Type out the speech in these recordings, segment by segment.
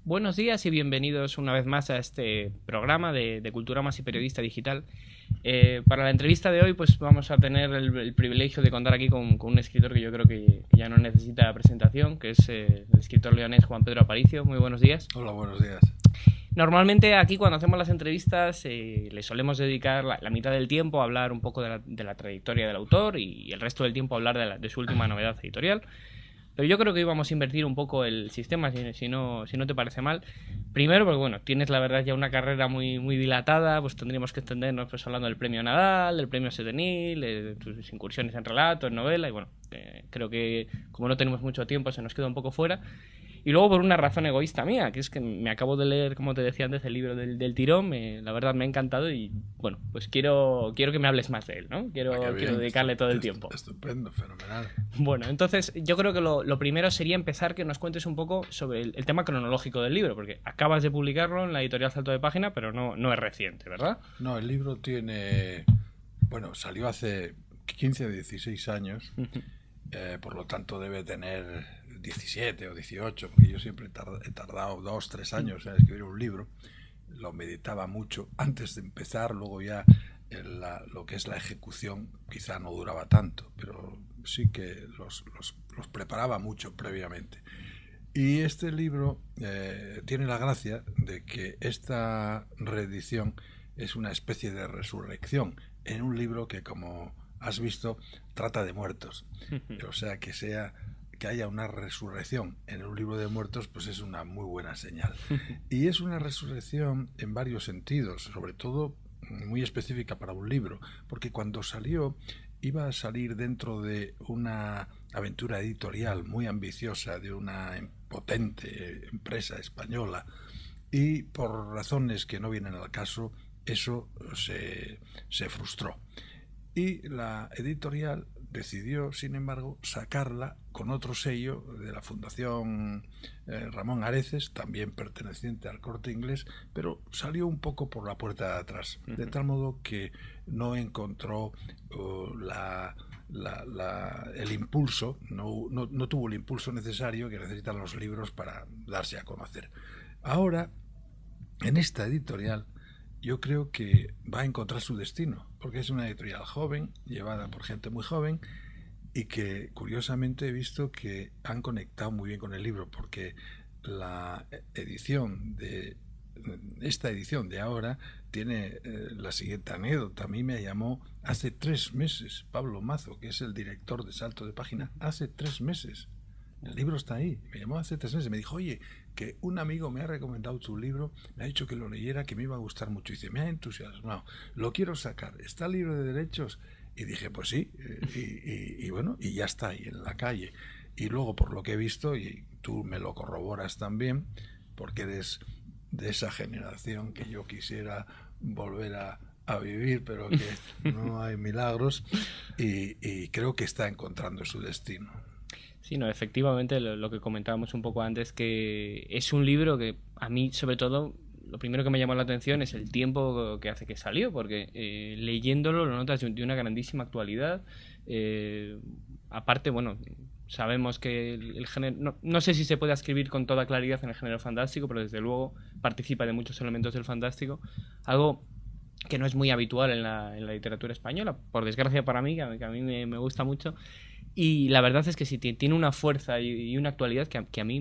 Buenos días y bienvenidos una vez más a este programa de Cultura Más y Periodista Digital. Para la entrevista de hoy pues vamos a tener el privilegio de contar aquí con un escritor que yo creo que ya no necesita presentación, que es el escritor leonés Juan Pedro Aparicio. Muy buenos días. Hola, buenos días. Normalmente aquí cuando hacemos las entrevistas le solemos dedicar la mitad del tiempo a hablar un poco de la trayectoria del autor y el resto del tiempo a hablar de su última novedad editorial. Pero yo creo que íbamos a invertir un poco el sistema, si no te parece mal. Primero, porque bueno, tienes la verdad ya una carrera muy dilatada, pues tendríamos que extendernos pues hablando del premio Nadal, del premio Setenil, de tus incursiones en relato, en novela, y bueno, creo que como no tenemos mucho tiempo se nos queda un poco fuera. Y luego por una razón egoísta mía, que es que me acabo de leer, como te decía antes, el libro del tirón, la verdad me ha encantado y bueno, pues quiero que me hables más de él, ¿no? Quiero dedicarle todo el tiempo. Estupendo, fenomenal. Bueno, entonces yo creo que lo primero sería empezar que nos cuentes un poco sobre el tema cronológico del libro, porque acabas de publicarlo en la editorial Salto de Página, pero no es reciente, ¿verdad? No, el libro salió hace 15 o 16 años, por lo tanto debe tener 17 o 18, porque yo siempre he tardado 2 o 3 años en escribir un libro. Lo meditaba mucho antes de empezar, luego ya lo que es la ejecución quizá no duraba tanto, pero sí que los preparaba mucho previamente. Y este libro tiene la gracia de que esta reedición es una especie de resurrección en un libro que, como has visto, trata de muertos. O sea, que haya una resurrección en un libro de muertos, pues es una muy buena señal. Y es una resurrección en varios sentidos, sobre todo muy específica para un libro, porque cuando salió iba a salir dentro de una aventura editorial muy ambiciosa de una potente empresa española, y por razones que no vienen al caso, eso se frustró. Y la editorial decidió, sin embargo, sacarla con otro sello de la Fundación Ramón Areces, también perteneciente al Corte Inglés, pero salió un poco por la puerta de atrás, de tal modo que no encontró el impulso, no tuvo el impulso necesario que necesitan los libros para darse a conocer. Ahora, en esta editorial, yo creo que va a encontrar su destino, porque es una editorial joven, llevada por gente muy joven, y que curiosamente he visto que han conectado muy bien con el libro, porque esta edición de ahora tiene la siguiente anécdota. A mí me llamó hace 3 meses Pablo Mazo, que es el director de Salto de Página, hace 3 meses. El libro está ahí. Me llamó hace 3 meses. Me dijo, oye, que un amigo me ha recomendado tu libro, me ha dicho que lo leyera, que me iba a gustar mucho. Y dice, me ha entusiasmado, lo quiero sacar. ¿Está libre de derechos? Y dije, pues sí. Y bueno, y ya está ahí en la calle. Y luego, por lo que he visto, y tú me lo corroboras también, porque eres de esa generación que yo quisiera volver a vivir, pero que no hay milagros, y creo que está encontrando su destino. Sí, no, efectivamente lo que comentábamos un poco antes, que es un libro que a mí, sobre todo, lo primero que me llamó la atención es el tiempo que hace que salió, porque leyéndolo lo notas de una grandísima actualidad. Aparte, bueno, sabemos que el género, no sé si se puede escribir con toda claridad en el género fantástico, pero desde luego participa de muchos elementos del fantástico, algo que no es muy habitual en la literatura española, por desgracia para mí, que a mí me gusta mucho. Y la verdad es que sí, tiene una fuerza y una actualidad que a mí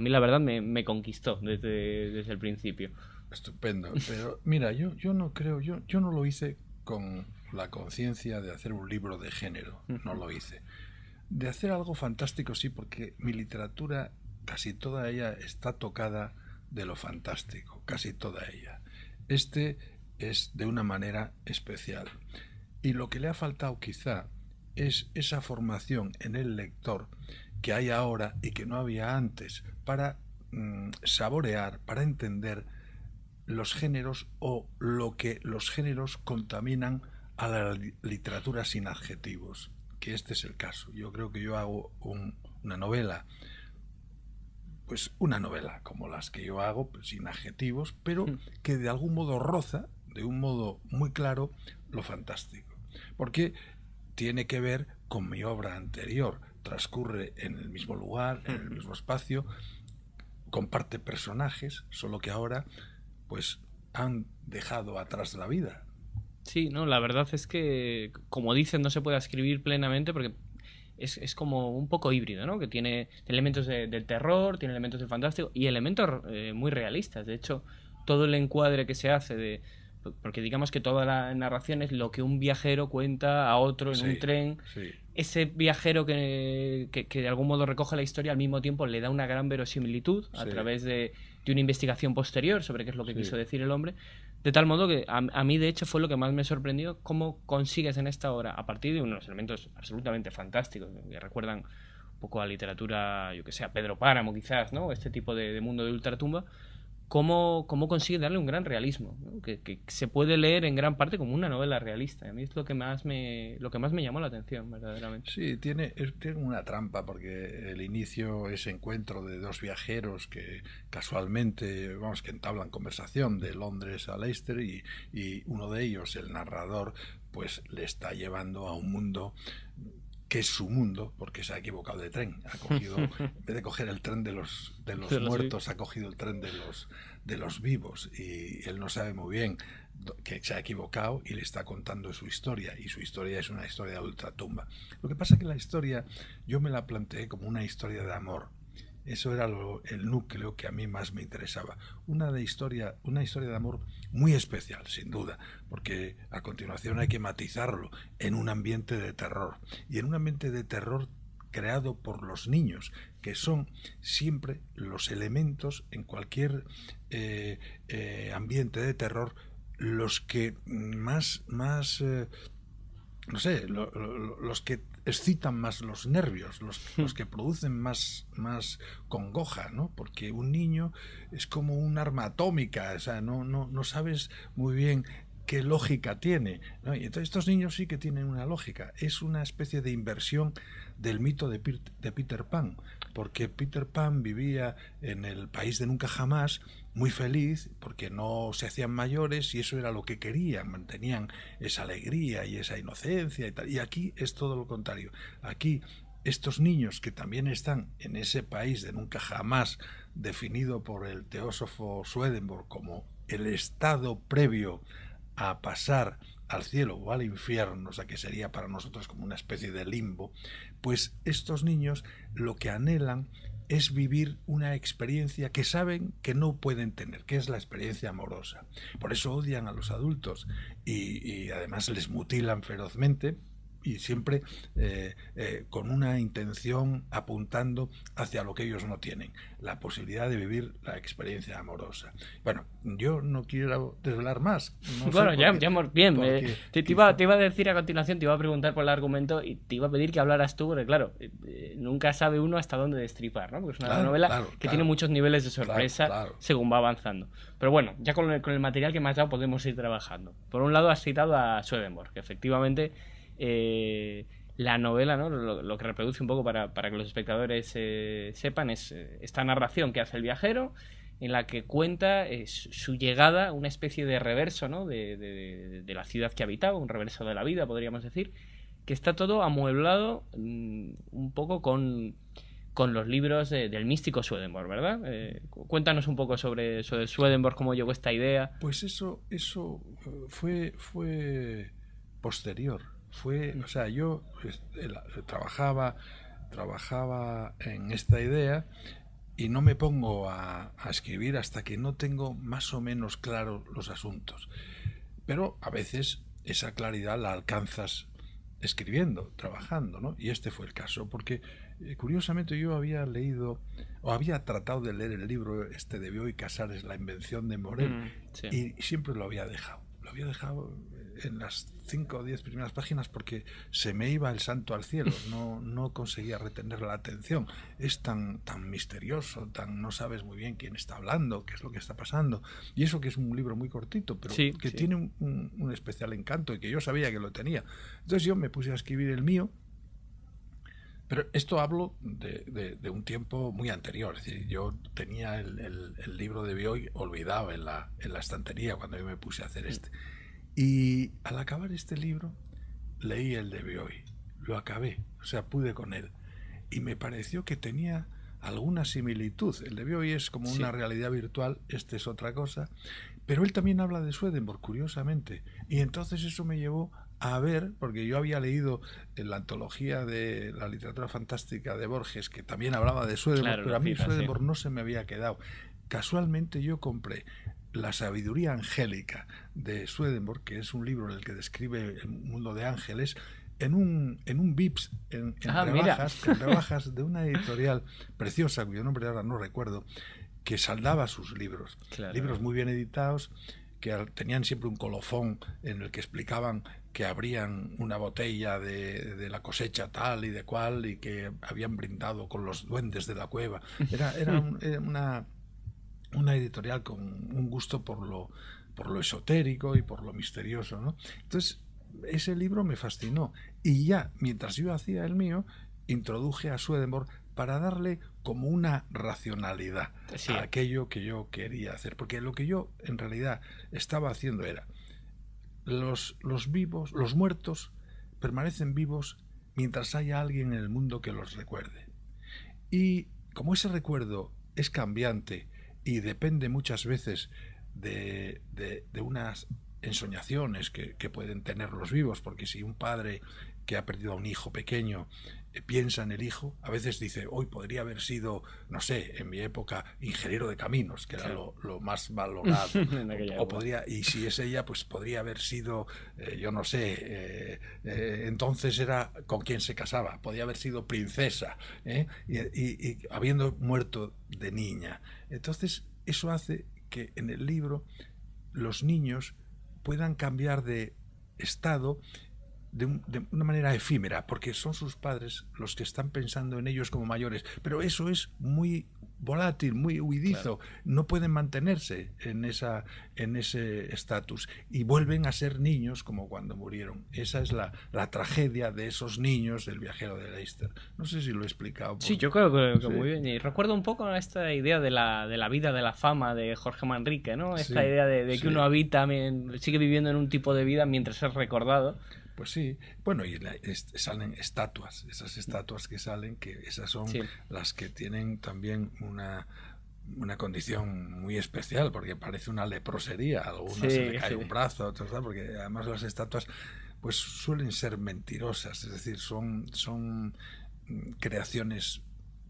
la verdad me conquistó desde el principio. Estupendo, pero mira, yo no creo, yo no lo hice con la conciencia de hacer un libro de género, no lo hice. De hacer algo fantástico sí, porque mi literatura, casi toda ella está tocada de lo fantástico, casi toda ella. Este es de una manera especial. Y lo que le ha faltado quizá es esa formación en el lector que hay ahora y que no había antes, para saborear, para entender los géneros o lo que los géneros contaminan a la literatura sin adjetivos, que este es el caso. Yo creo que yo hago una novela, pues una novela como las que yo hago, pues sin adjetivos, pero que de algún modo roza, de un modo muy claro, lo fantástico. Porque tiene que ver con mi obra anterior, transcurre en el mismo lugar, en el mismo espacio, comparte personajes, solo que ahora pues han dejado atrás la vida. Sí, no, la verdad es que, como dicen, no se puede escribir plenamente porque es como un poco híbrido, ¿no? Que tiene elementos del terror, tiene elementos del fantástico y elementos muy realistas. De hecho, todo el encuadre que se hace porque digamos que toda la narración es lo que un viajero cuenta a otro en un tren. Sí. Ese viajero que de algún modo recoge la historia al mismo tiempo le da una gran verosimilitud a través de una investigación posterior sobre qué es lo que quiso decir el hombre. De tal modo que a mí, de hecho, fue lo que más me sorprendió, cómo consigues en esta obra, a partir de unos elementos absolutamente fantásticos, que recuerdan un poco a literatura, yo que sé, a Pedro Páramo quizás, ¿no? Este tipo de mundo de ultratumba, cómo consigue darle un gran realismo, ¿no? Que se puede leer en gran parte como una novela realista. A mí es lo que más me llamó la atención, verdaderamente. Sí, tiene una trampa, porque el inicio, ese encuentro de dos viajeros que casualmente, que entablan conversación de Londres a Leicester, y uno de ellos, el narrador, pues le está llevando a un mundo que es su mundo, porque se ha equivocado de tren. Ha cogido, en vez de coger el tren de los muertos, ha cogido el tren de los vivos, y él no sabe muy bien que se ha equivocado y le está contando su historia, y su historia es una historia de ultratumba. Lo que pasa es que la historia yo me la planteé como una historia de amor. Eso era el núcleo que a mí más me interesaba. Una historia de amor muy especial, sin duda, porque a continuación hay que matizarlo en un ambiente de terror. Y en un ambiente de terror creado por los niños, que son siempre los elementos en cualquier ambiente de terror, los que más no sé, los que excitan más los nervios, los que producen más congoja, ¿no? Porque un niño es como un arma atómica, o sea, no sabes muy bien qué lógica tiene, ¿no? Y entonces estos niños sí que tienen una lógica. Es una especie de inversión del mito de Peter Pan, porque Peter Pan vivía en el país de nunca jamás, muy feliz, porque no se hacían mayores, y eso era lo que querían, mantenían esa alegría y esa inocencia y tal. Y aquí es todo lo contrario. Aquí estos niños, que también están en ese país de nunca jamás, definido por el teósofo Swedenborg como el estado previo a pasar al cielo o al infierno, o sea que sería para nosotros como una especie de limbo, pues estos niños lo que anhelan es vivir una experiencia que saben que no pueden tener, que es la experiencia amorosa. Por eso odian a los adultos y además les mutilan ferozmente, y siempre con una intención apuntando hacia lo que ellos no tienen, la posibilidad de vivir la experiencia amorosa. Bueno, yo no quiero desvelar más. No bueno, sé ya bien. Te iba a decir a continuación, te iba a preguntar por el argumento y te iba a pedir que hablaras tú, porque claro, nunca sabe uno hasta dónde destripar, ¿no? Porque es una novela que tiene muchos niveles de sorpresa según va avanzando. Pero bueno, ya con el material que me has dado podemos ir trabajando. Por un lado has citado a Swedenborg, que efectivamente la novela, ¿no? Lo que reproduce un poco para que los espectadores sepan es esta narración que hace el viajero, en la que cuenta su llegada, una especie de reverso, ¿no? de la ciudad que habitaba, un reverso de la vida, podríamos decir, que está todo amueblado un poco con los libros del místico Swedenborg, ¿verdad? Cuéntanos un poco sobre Swedenborg, cómo llegó esta idea. Pues eso fue posterior. O sea, yo trabajaba en esta idea, y no me pongo a escribir hasta que no tengo más o menos claros los asuntos. Pero a veces esa claridad la alcanzas escribiendo, trabajando, ¿no? Y este fue el caso, porque curiosamente yo había leído, o había tratado de leer el libro de Bioy Casares, La invención de Morel, sí. y siempre lo había dejado. Lo había dejado en las 5 o 10 primeras páginas porque se me iba el santo al cielo, no conseguía retener la atención. Es tan misterioso, no sabes muy bien quién está hablando, qué es lo que está pasando, y eso que es un libro muy cortito, pero que tiene un especial encanto, y que yo sabía que lo tenía. Entonces yo me puse a escribir el mío, pero esto hablo de un tiempo muy anterior. Es decir, yo tenía el libro de Bioy olvidado en la estantería cuando yo me puse a hacer este. Y al acabar este libro, leí el de Bioy. Lo acabé, o sea, pude con él. Y me pareció que tenía alguna similitud. El de Bioy es como Sí. una realidad virtual, este es otra cosa, pero él también habla de Swedenborg, curiosamente, y entonces eso me llevó a ver, porque yo había leído en la antología de la literatura fantástica de Borges, que también hablaba de Swedenborg, Claro, pero lo a mí cita, sí. Swedenborg no se me había quedado. Casualmente yo compré La sabiduría angélica de Swedenborg, que es un libro en el que describe el mundo de ángeles, en un Vips, en Mira. rebajas de una editorial preciosa, cuyo nombre ahora no recuerdo, que saldaba sus libros. Claro. Libros muy bien editados, que tenían siempre un colofón en el que explicaban que abrían una botella de la cosecha tal y de cual y que habían brindado con los duendes de la cueva. Era una editorial con un gusto por lo esotérico y por lo misterioso, ¿no? Entonces, ese libro me fascinó. Y ya, mientras yo hacía el mío, introduje a Swedenborg para darle como una racionalidad Sí. a aquello que yo quería hacer. Porque lo que yo en realidad estaba haciendo era, los vivos, los muertos, permanecen vivos mientras haya alguien en el mundo que los recuerde. Y como ese recuerdo es cambiante y depende muchas veces de unas ensoñaciones que pueden tener los vivos, porque si un padre que ha perdido a un hijo pequeño piensa en el hijo, a veces dice, hoy podría haber sido, no sé, en mi época, ingeniero de caminos, que era lo más valorado, o podría, y si es ella, pues podría haber sido, yo no sé, entonces era con quien se casaba, podría haber sido princesa, y habiendo muerto de niña. Entonces, eso hace que en el libro los niños puedan cambiar de estado de una manera efímera, porque son sus padres los que están pensando en ellos como mayores, pero eso es muy volátil, muy huidizo, claro. No pueden mantenerse en ese estatus y vuelven a ser niños como cuando murieron. Esa es la tragedia de esos niños del viajero de Leicester. No sé si lo he explicado. Sí, yo creo que muy bien. Y recuerdo un poco esta idea de la vida de la fama de Jorge Manrique, ¿no? Esta idea de que uno habita, sigue viviendo en un tipo de vida mientras es recordado. Pues sí, bueno, y salen estatuas, esas estatuas que salen, que esas son las que tienen también una condición muy especial, porque parece una leprosería, a algunos se le cae un brazo, otros, porque además las estatuas pues suelen ser mentirosas, es decir, son creaciones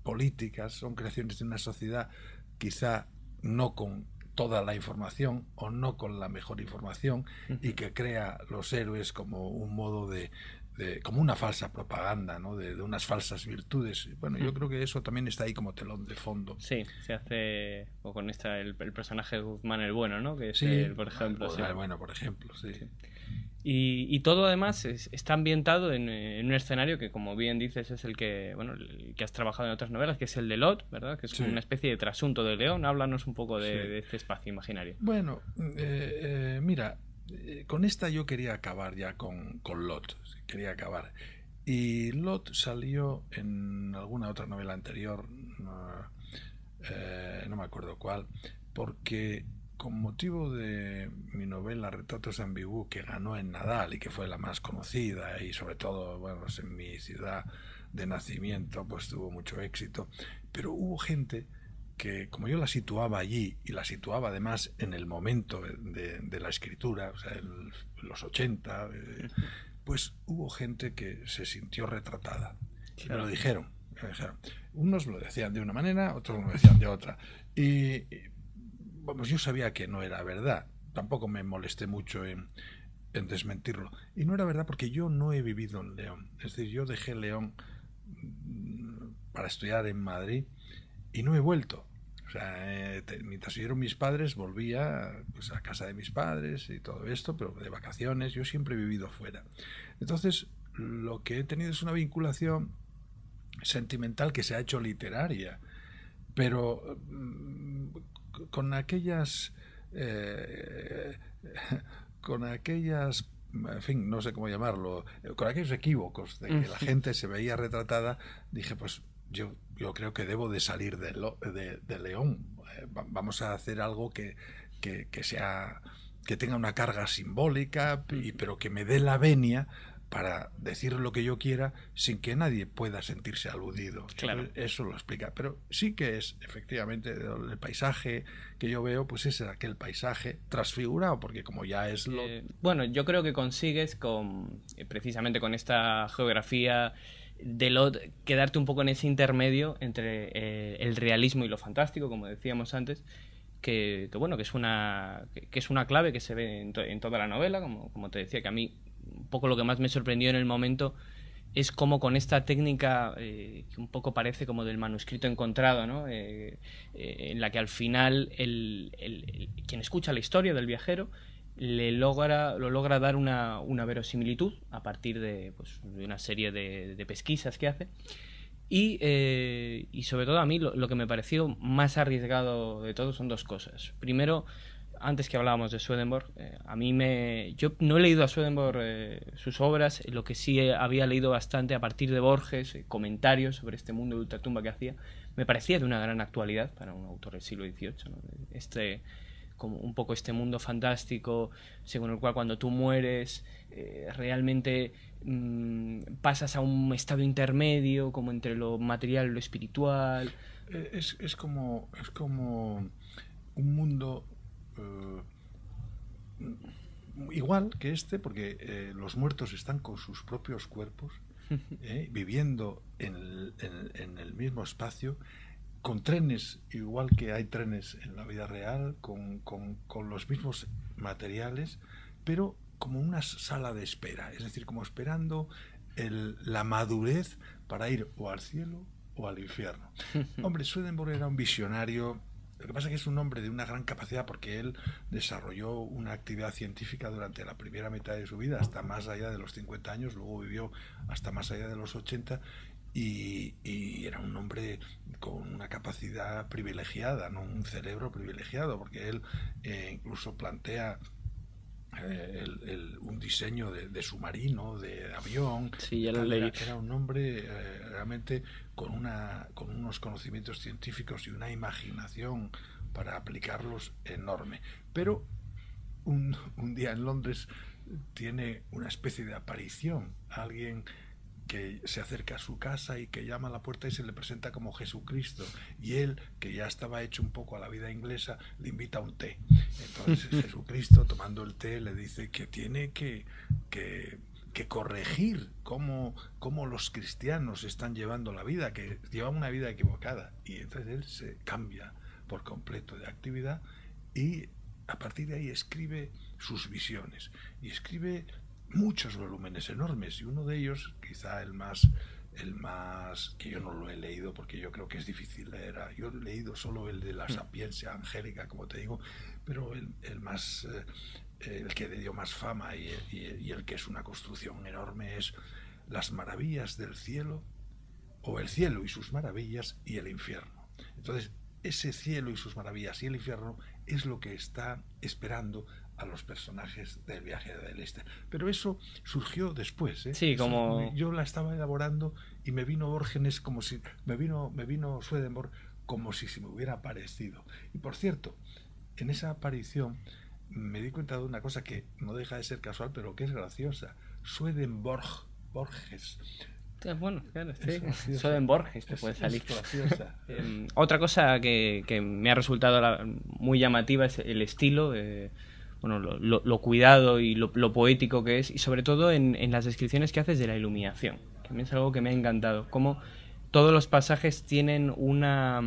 políticas, son creaciones de una sociedad quizá no con toda la información o no con la mejor información y que crea los héroes como un modo como una falsa propaganda, ¿no? de unas falsas virtudes. Bueno, yo creo que eso también está ahí como telón de fondo. Sí, se hace con el personaje de Guzmán el Bueno, ¿no? Que es por ejemplo. El Bueno, por ejemplo, sí. Y todo además está ambientado en un escenario que, como bien dices, es el que has trabajado en otras novelas, que es el de Lot, ¿verdad? Que es una especie de trasunto de León. Háblanos un poco de este espacio imaginario. Bueno, mira, con esta yo quería acabar ya con Lot, quería acabar. Y Lot salió en alguna otra novela anterior, no me acuerdo cuál, porque con motivo de mi novela Retratos Ambigú, que ganó en Nadal y que fue la más conocida y sobre todo, bueno, pues en mi ciudad de nacimiento pues tuvo mucho éxito, pero hubo gente que, como yo la situaba allí y la situaba además en el momento de la escritura, o sea, en los 80, pues hubo gente que se sintió retratada. Y me lo dijeron. Unos lo decían de una manera, otros lo decían de otra. Y vamos, yo sabía que no era verdad. Tampoco me molesté mucho en desmentirlo. Y no era verdad porque yo no he vivido en León. Es decir, yo dejé León para estudiar en Madrid y no he vuelto. O sea, mientras vivieron mis padres, volvía pues, a casa de mis padres y todo esto, pero de vacaciones. Yo siempre he vivido fuera. Entonces, lo que he tenido es una vinculación sentimental que se ha hecho literaria, pero con aquellas en fin, no sé cómo llamarlo, con aquellos equívocos de que la gente se veía retratada, dije, pues yo creo que debo de salir de León. Vamos a hacer algo que sea, que tenga una carga simbólica, pero que me dé la venia para decir lo que yo quiera sin que nadie pueda sentirse aludido. Claro. Eso lo explica. Pero sí que es, efectivamente, el paisaje que yo veo, pues es aquel paisaje transfigurado, porque como ya es lo... Bueno, yo creo que consigues precisamente con esta geografía quedarte un poco en ese intermedio entre el realismo y lo fantástico, como decíamos antes, que es una clave que se ve en toda la novela, como te decía, que a mí un poco lo que más me sorprendió en el momento es cómo con esta técnica que un poco parece como del manuscrito encontrado, ¿no? En la que al final quien escucha la historia del viajero lo logra dar una verosimilitud a partir de una serie de pesquisas que hace. Y sobre todo a mí lo que me pareció más arriesgado de todo son dos cosas. Primero, antes que hablábamos de Swedenborg, yo no he leído a Swedenborg sus obras, lo que sí había leído bastante a partir de Borges, comentarios sobre este mundo de ultratumba que hacía, me parecía de una gran actualidad para un autor del siglo XVIII, ¿no? Como un poco este mundo fantástico según el cual cuando tú mueres realmente pasas a un estado intermedio como entre lo material y lo espiritual. Es como un mundo igual que porque los muertos están con sus propios cuerpos, viviendo en el mismo espacio, con trenes, igual que hay trenes en la vida real, con los mismos materiales, pero como una sala de espera, es decir, como esperando la madurez para ir o al cielo o al infierno. Hombre, Swedenborg era un visionario. Lo que pasa es que es un hombre de una gran capacidad porque él desarrolló una actividad científica durante la primera mitad de su vida, hasta más allá de los 50 años, luego vivió hasta más allá de los 80, y era un hombre con una capacidad privilegiada, ¿no? Un cerebro privilegiado, porque él incluso plantea un diseño de submarino, de avión. Sí, ya lo leí. Era un hombre realmente con unos conocimientos científicos y una imaginación para aplicarlos enorme. Pero un día en Londres tiene una especie de aparición, alguien que se acerca a su casa y que llama a la puerta y se le presenta como Jesucristo, y él, que ya estaba hecho un poco a la vida inglesa, le invita a un té. Entonces Jesucristo, tomando el té, le dice que tiene que corregir cómo los cristianos están llevando la vida, que llevan una vida equivocada, y entonces él se cambia por completo de actividad y a partir de ahí escribe sus visiones, y escribe muchos volúmenes enormes, y uno de ellos, quizá el más que yo no lo he leído porque yo creo que es difícil leer, yo he leído solo el de la Sapiencia Angélica, como te digo, pero el más el que le dio más fama y el que es una construcción enorme es Las maravillas del cielo, o El cielo y sus maravillas y el infierno. Entonces, ese cielo y sus maravillas y el infierno es lo que está esperando a los personajes del viaje del este. Pero eso surgió después, ¿eh? Sí, como... Yo la estaba elaborando y me vino Borges como si... Me vino Swedenborg como si se me hubiera aparecido. Y por cierto, en esa aparición me di cuenta de una cosa que no deja de ser casual, pero que es graciosa. Borges. Bueno, claro, sí. Swedenborg, te puede salir. Es graciosa. Otra cosa que me ha resultado muy llamativa es el estilo, bueno, lo cuidado y lo poético que es, y sobre todo en las descripciones que haces de la iluminación, que a mí es algo que me ha encantado, como todos los pasajes tienen una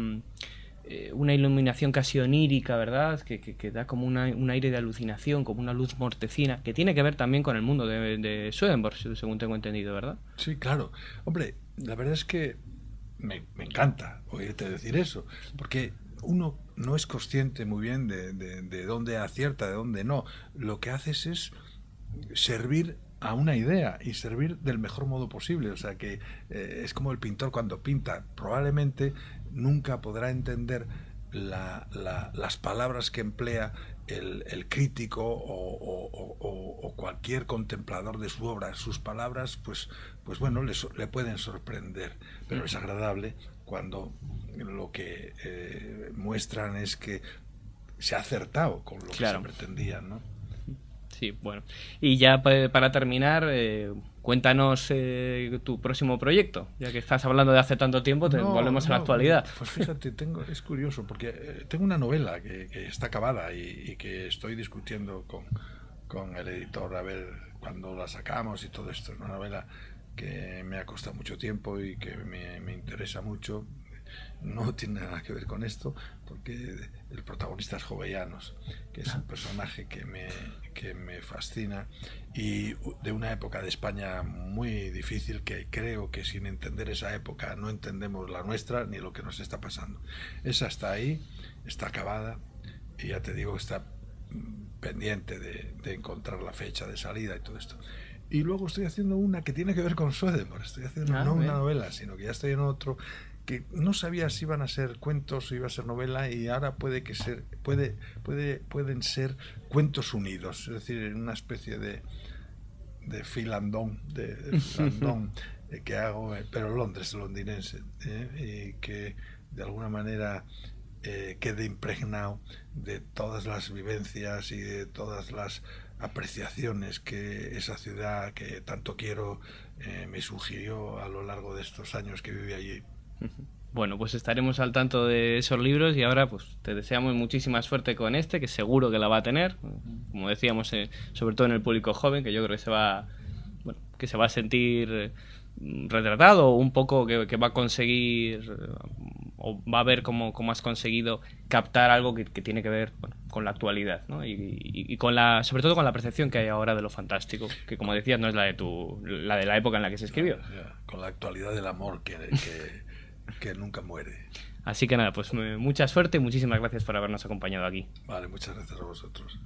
iluminación casi onírica, ¿verdad? Que da como un aire de alucinación, como una luz mortecina, que tiene que ver también con el mundo de Swedenborg, según tengo entendido, ¿verdad? Sí, claro. Hombre, la verdad es que me encanta oírte decir eso, porque uno no es consciente muy bien de dónde acierta, de dónde no. Lo que haces es servir a una idea y servir del mejor modo posible. O sea que es como el pintor cuando pinta. Probablemente nunca podrá entender las palabras que emplea el crítico o cualquier contemplador de su obra. Sus palabras, pues bueno, le pueden sorprender, pero es agradable cuando lo que muestran es que se ha acertado con lo que se pretendía, ¿no? Sí, bueno. Y ya para terminar, Cuéntanos tu próximo proyecto, ya que estás hablando de hace tanto tiempo, volvemos a la actualidad. Pues fíjate, es curioso, porque tengo una novela que está acabada y que estoy discutiendo con el editor a ver cuándo la sacamos y todo esto. Es una novela que me ha costado mucho tiempo y que me interesa mucho. No tiene nada que ver con esto, porque el protagonista es Jovellanos, que es un personaje que me fascina y de una época de España muy difícil, que creo que sin entender esa época no entendemos la nuestra ni lo que nos está pasando. Esa está ahí, está acabada y ya te digo, está pendiente de encontrar la fecha de salida y todo esto. Y luego estoy haciendo una que tiene que ver con Swedenborg. Estoy haciendo no una novela, sino que ya estoy en otro que no sabía si iban a ser cuentos o iba a ser novela, y ahora pueden ser cuentos unidos, es decir, una especie de filandón, que hago, pero londinense, y que de alguna manera quede impregnado de todas las vivencias y de todas las apreciaciones que esa ciudad que tanto quiero me sugirió a lo largo de estos años que viví allí. Bueno, pues estaremos al tanto de esos libros y ahora pues te deseamos muchísima suerte con este, que seguro que la va a tener, como decíamos, sobre todo en el público joven, que yo creo que se va a sentir retratado, un poco que va a conseguir o va a ver cómo has conseguido captar algo que tiene que ver con la actualidad, ¿no? Y con sobre todo con la percepción que hay ahora de lo fantástico, que como decías no es la de la época en la que se escribió. Con la actualidad del amor que nunca muere. Así que nada, pues mucha suerte y muchísimas gracias por habernos acompañado aquí. Vale, muchas gracias a vosotros.